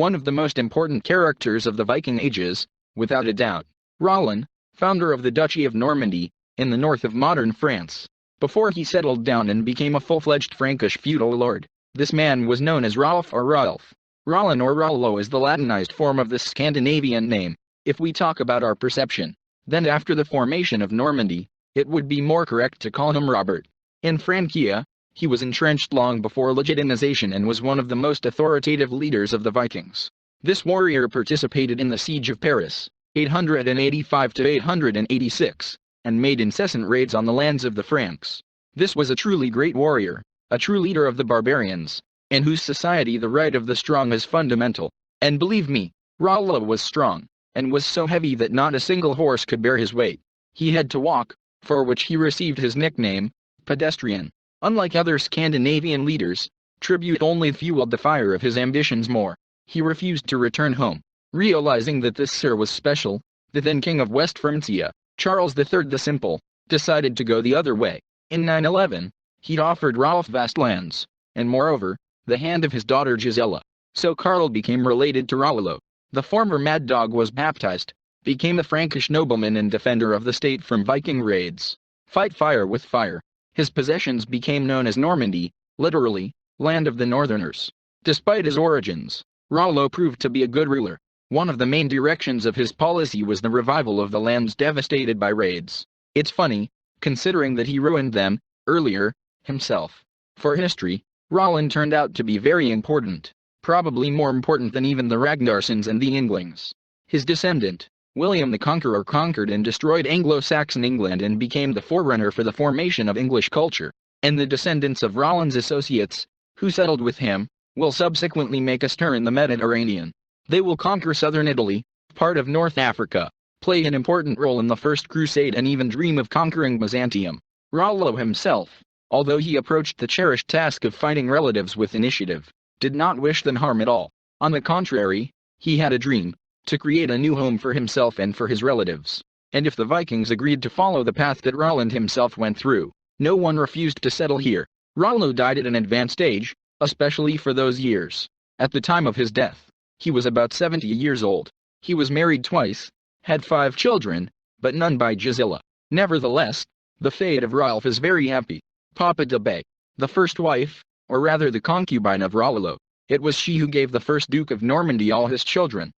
one of the most important characters of the Viking ages, without a doubt. Rollon, founder of the Duchy of Normandy, in the north of modern France. Before he settled down and became a full-fledged Frankish feudal lord, this man was known as Rolf or Rolf. Rollon or Rollo is the Latinized form of this Scandinavian name. If we talk about our perception, then after the formation of Normandy, it would be more correct to call him Robert. In Francia, he was entrenched long before legitimization and was one of the most authoritative leaders of the Vikings. This warrior participated in the Siege of Paris, 885 to 886, and made incessant raids on the lands of the Franks. This was a truly great warrior, a true leader of the barbarians, in whose society the right of the strong is fundamental. And believe me, Rollo was strong, and was so heavy that not a single horse could bear his weight. He had to walk, for which he received his nickname, pedestrian. Unlike other Scandinavian leaders, tribute only fueled the fire of his ambitions more. He refused to return home. Realizing that this sir was special, the then king of West Francia, Charles III the Simple, decided to go the other way. In 911, he'd offered Rolf vast lands, and moreover, the hand of his daughter Gisela. So Karl became related to Rollo. The former mad dog was baptized, became a Frankish nobleman and defender of the state from Viking raids. Fight fire with fire. His possessions became known as Normandy, literally, land of the northerners. Despite his origins, Rollo proved to be a good ruler. One of the main directions of his policy was the revival of the lands devastated by raids. It's funny, considering that he ruined them, earlier, himself. For history, Rollon turned out to be very important, probably more important than even the Ragnarsons and the Inglings. His descendant, William the Conqueror, conquered and destroyed Anglo-Saxon England and became the forerunner for the formation of English culture, and the descendants of Rollon's associates, who settled with him, will subsequently make a stir in the Mediterranean. They will conquer southern Italy, part of North Africa, play an important role in the First Crusade and even dream of conquering Byzantium. Rollo himself, although he approached the cherished task of fighting relatives with initiative, did not wish them harm at all. On the contrary, he had a dream, to create a new home for himself and for his relatives. And if the Vikings agreed to follow the path that Rollon himself went through, no one refused to settle here. Rollo died at an advanced age, especially for those years. At the time of his death, he was about 70 years old. He was married twice, had 5 children, but none by Gisela. Nevertheless, the fate of Rolf is very happy. Papa de Bay, the first wife, or rather the concubine of Rollo, it was she who gave the first Duke of Normandy all his children.